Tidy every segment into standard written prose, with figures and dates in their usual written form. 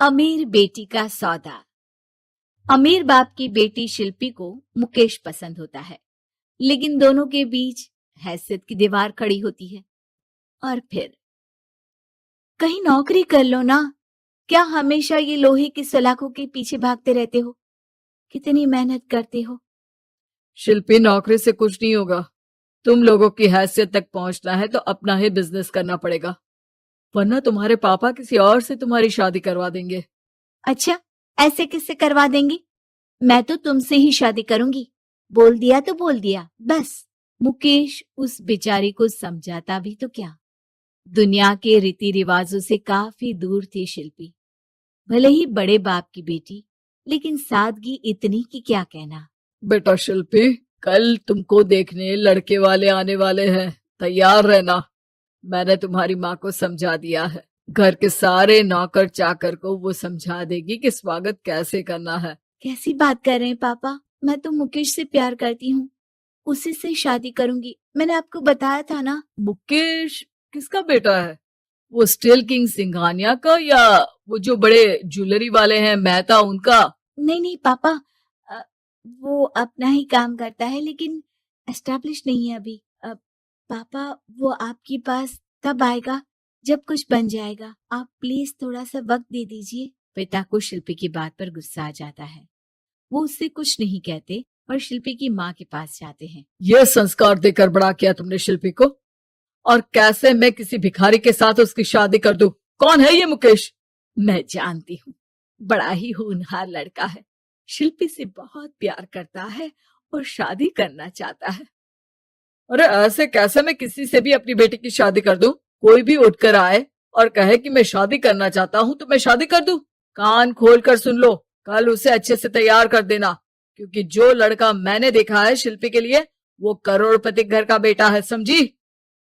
अमीर बेटी का सौदा। अमीर बाप की बेटी शिल्पी को मुकेश पसंद होता है, लेकिन दोनों के बीच हैसियत की दीवार खड़ी होती है। और फिर कहीं नौकरी कर लो ना, क्या हमेशा ये लोहे की सलाखों के पीछे भागते रहते हो? कितनी मेहनत करते हो। शिल्पी, नौकरी से कुछ नहीं होगा। तुम लोगों की हैसियत तक पहुंचना है तो अपना ही बिजनेस करना पड़ेगा, वरना तुम्हारे पापा किसी और से तुम्हारी शादी करवा देंगे। अच्छा, ऐसे किससे करवा देंगी? मैं तो तुमसे ही शादी करूंगी। बोल दिया तो बोल दिया, बस। मुकेश उस बेचारी को समझाता भी तो क्या। दुनिया के रीति रिवाजों से काफी दूर थी शिल्पी। भले ही बड़े बाप की बेटी, लेकिन सादगी इतनी कि क्या कहना। बेटा शिल्पी, कल तुमको देखने लड़के वाले आने वाले हैं, तैयार रहना। मैंने तुम्हारी माँ को समझा दिया है। घर के सारे नौकर चाकर को वो समझा देगी कि स्वागत कैसे करना है। कैसी बात कर रहे हैं पापा? मैं तो मुकेश से प्यार करती हूँ, उसी से शादी करूंगी। मैंने आपको बताया था ना। मुकेश किसका बेटा है? वो स्टील किंग सिंघानिया का, या वो जो बड़े ज्वेलरी वाले हैं मेहता, उनका? नहीं नहीं पापा, वो अपना ही काम करता है, लेकिन एस्टेब्लिश नहीं है अभी। पापा, वो आपके पास तब आएगा जब कुछ बन जाएगा। आप प्लीज थोड़ा सा वक्त दे दीजिए। पिता को शिल्पी की बात पर गुस्सा आ जाता है। वो उससे कुछ नहीं कहते और शिल्पी की माँ के पास जाते हैं। ये संस्कार देकर बड़ा किया तुमने शिल्पी को, और कैसे मैं किसी भिखारी के साथ उसकी शादी कर दूं? कौन है ये मुकेश? मैं जानती हूँ, बड़ा ही होनहार लड़का है। शिल्पी से बहुत प्यार करता है और शादी करना चाहता है। अरे ऐसे कैसे मैं किसी से भी अपनी बेटी की शादी कर दूं? कोई भी उठकर आए और कहे कि मैं शादी करना चाहता हूं तो मैं शादी कर दूं? कान खोल कर सुन लो, कल उसे अच्छे से तैयार कर देना, क्योंकि जो लड़का मैंने देखा है शिल्पी के लिए, वो करोड़पति घर का बेटा है, समझी?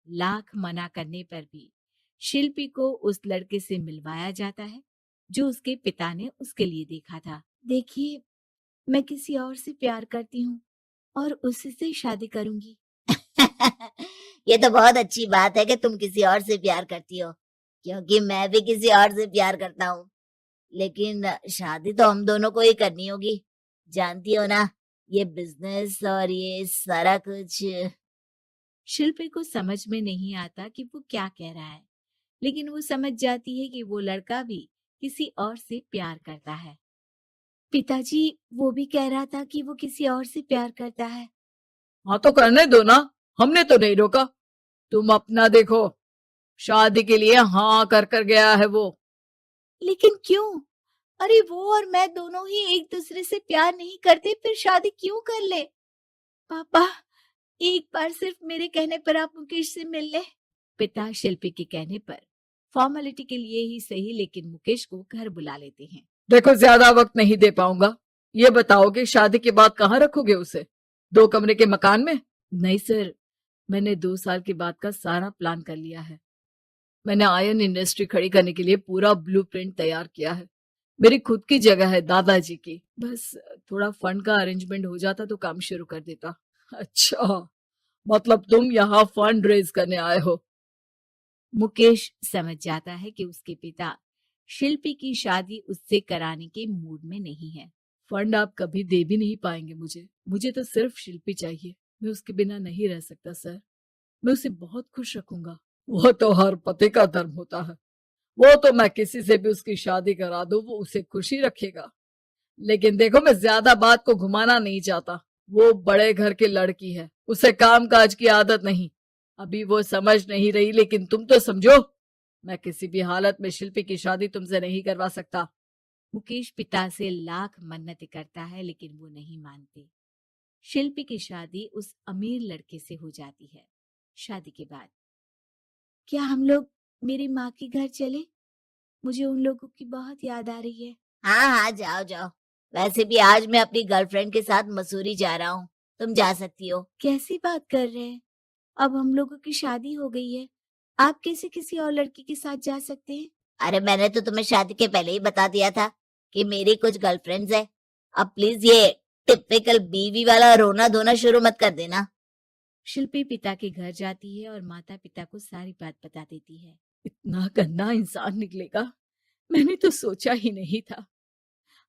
लाख मना करने पर भी शिल्पी को उस लड़के से मिलवाया जाता है जो उसके पिता ने उसके लिए देखा था। देखिए, मैं किसी और से प्यार करती हूँ और उसी से शादी करूंगी। ये तो बहुत अच्छी बात है कि तुम किसी और से प्यार करती हो, क्योंकि मैं भी किसी और से प्यार करता हूँ। लेकिन शादी तो हम दोनों को ही करनी होगी, जानती हो ना, ये बिजनेस और ये सारा कुछ। शिल्पी को समझ में नहीं आता कि वो क्या कह रहा है, लेकिन वो समझ जाती है कि वो लड़का भी किसी और से प्यार करता है। पिताजी, वो भी कह रहा था कि वो किसी और से प्यार करता है। हाँ तो करने दो ना, हमने तो नहीं रोका। तुम अपना देखो, शादी के लिए हाँ कर गया है वो। लेकिन क्यों? अरे वो और मैं दोनों ही एक दूसरे से प्यार नहीं करते, फिर शादी क्यों कर ले? पापा, एक बार सिर्फ मेरे कहने पर आप मुकेश से मिल ले। पिता शिल्पी के कहने पर फॉर्मेलिटी के लिए ही सही, लेकिन मुकेश को घर बुला लेते हैं। देखो, ज्यादा वक्त नहीं दे पाऊंगा। ये बताओ कि शादी के बाद कहाँ रखोगे उसे? 2 कमरे के मकान में? नहीं सर, मैंने 2 साल के बाद का सारा प्लान कर लिया है। मैंने आयरन इंडस्ट्री खड़ी करने के लिए पूरा ब्लूप्रिंट तैयार किया है। मेरी खुद की जगह है दादाजी की, बस थोड़ा फंड का अरेंजमेंट हो जाता तो काम शुरू कर देता। अच्छा, मतलब तुम यहाँ फंड रेज करने आए हो? मुकेश समझ जाता है कि उसके पिता शिल्पी की शादी उससे कराने के मूड में नहीं है। फंड आप कभी दे भी नहीं पाएंगे मुझे तो सिर्फ शिल्पी चाहिए। मैं उसके बिना नहीं रह सकता सर। मैं उसे बहुत खुश रखूंगा। वो तो हर पति का धर्म होता है। वो तो मैं किसी से भी उसकी शादी करा दूं, वो उसे खुशी रखेगा। लेकिन देखो, मैं ज्यादा बात को घुमाना नहीं चाहता। वो बड़े घर की लड़की है, उसे काम काज की आदत नहीं। अभी वो समझ नहीं रही, लेकिन तुम तो समझो। मैं किसी भी हालत में शिल्पी की शादी तुमसे नहीं करवा सकता। मुकेश पिता से लाख मन्नतें करता है, लेकिन वो नहीं मानते। शिल्पी की शादी उस अमीर लड़के से हो जाती है। शादी के बाद क्या हम लोग मेरी माँ के घर चले? मुझे उन लोगों की बहुत याद आ रही है। हाँ हाँ, जाओ जाओ। वैसे भी आज मैं अपनी गर्लफ्रेंड के साथ मसूरी जा रहा हूँ, तुम जा सकती हो। कैसी बात कर रहे हैं? अब हम लोगों की शादी हो गई है, आप कैसे किसी और लड़की के साथ जा सकते हैं? अरे मैंने तो तुम्हें शादी के पहले ही बता दिया था कि मेरी कुछ गर्लफ्रेंड्स है। अब प्लीज ये टिपिकल बीवी वाला रोना धोना शुरू मत कर देना। शिल्पी पिता के घर जाती है और माता पिता को सारी बात बता देती है। इतना गंदा इंसान निकलेगा, मैंने तो सोचा ही नहीं था।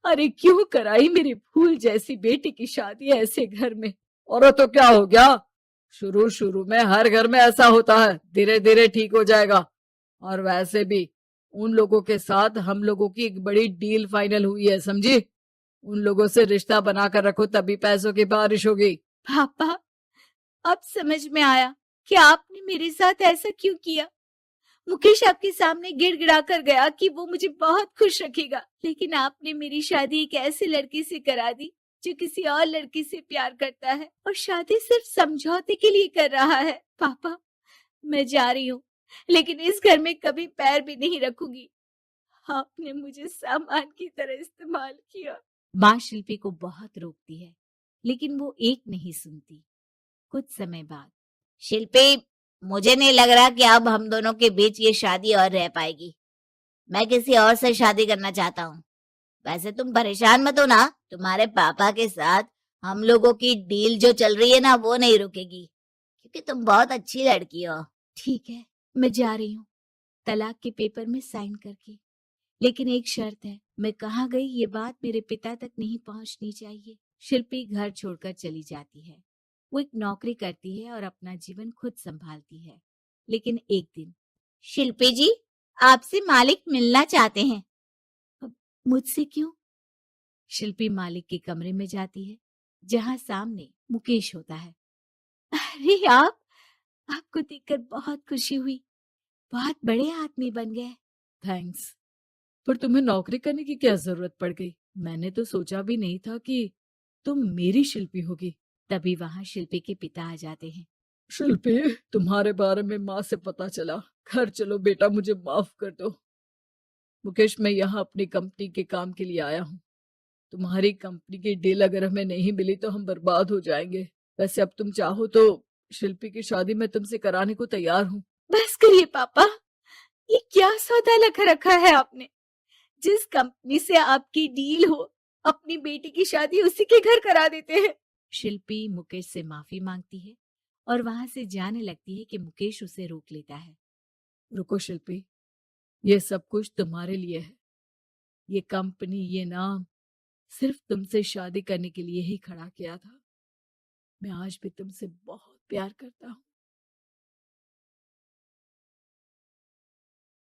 अरे क्यों कराई मेरी फूल जैसी बेटी की शादी ऐसे घर में। और तो क्या हो गया, शुरू शुरू में हर घर में ऐसा होता है, धीरे धीरे ठीक हो जाएगा। और वैसे भी उन लोगों के साथ हम लोगों की एक बड़ी डील फाइनल हुई है, समझी। उन लोगों से रिश्ता बनाकर रखो, तभी पैसों की बारिश होगी। पापा, अब समझ में आया कि आपने मेरे साथ ऐसा क्यों किया। मुकेश आपके सामने गिड़गिड़ा कर गया कि वो मुझे बहुत खुश रखेगा, लेकिन आपने मेरी शादी एक ऐसे लड़के से करा दी जो किसी और लड़की से प्यार करता है और शादी सिर्फ समझौते के लिए कर रहा है। पापा, मैं जा रही हूँ, लेकिन इस घर में कभी पैर भी नहीं रखूंगी। आपने मुझे सामान की तरह इस्तेमाल किया। माँ शिल्पी को बहुत रोकती है, लेकिन वो एक नहीं सुनती। कुछ समय बाद, शिल्पी, मुझे नहीं लग रहा कि अब हम दोनों के बीच ये शादी और रह पाएगी। मैं किसी और से शादी करना चाहता हूँ। वैसे तुम परेशान मत हो ना, तुम्हारे पापा के साथ हम लोगों की डील जो चल रही है ना, वो नहीं रुकेगी, क्योंकि तुम बहुत अच्छी लड़की हो। ठीक है, मैं जा रही हूँ, तलाक के पेपर में साइन करके। लेकिन एक शर्त है, मैं कहाँ गई ये बात मेरे पिता तक नहीं पहुंचनी चाहिए। शिल्पी घर छोड़कर चली जाती है। वो एक नौकरी करती है और अपना जीवन खुद संभालती है। लेकिन एक दिन, शिल्पी जी, आपसे मालिक मिलना चाहते हैं। अब मुझसे क्यों? शिल्पी मालिक के कमरे में जाती है, जहां सामने मुकेश होता है। अरे आप, आपको देखकर बहुत खुशी हुई, बहुत बड़े आदमी बन गए। थैंक्स, पर तुम्हें नौकरी करने की क्या जरूरत पड़ गई। मैंने तो सोचा भी नहीं था कि तुम मेरी शिल्पी होगी। तभी वहां शिल्पी के पिता आ जाते हैं। शिल्पी, तुम्हारे बारे में माँ से पता चला। घर चलो बेटा, मुझे माफ कर दो। मुकेश, मैं यहाँ अपनी कंपनी के काम के लिए आया हूँ। तुम्हारी कंपनी की डील अगर हमें नहीं मिली तो हम बर्बाद हो जाएंगे। वैसे अब तुम चाहो तो शिल्पी की शादी मैं तुमसे कराने को तैयार हूँ। बस करिए पापा, ये क्या सौदा लगा रखा है आपने। जिस कंपनी से आपकी डील हो, अपनी बेटी की शादी उसी के घर करा देते हैं। शिल्पी मुकेश से माफी मांगती है और वहां से जाने लगती है कि मुकेश उसे रोक लेता है। रुको शिल्पी, ये सब कुछ तुम्हारे लिए है। ये कंपनी, ये नाम सिर्फ तुमसे शादी करने के लिए ही खड़ा किया था। मैं आज भी तुमसे बहुत प्यार करता हूँ।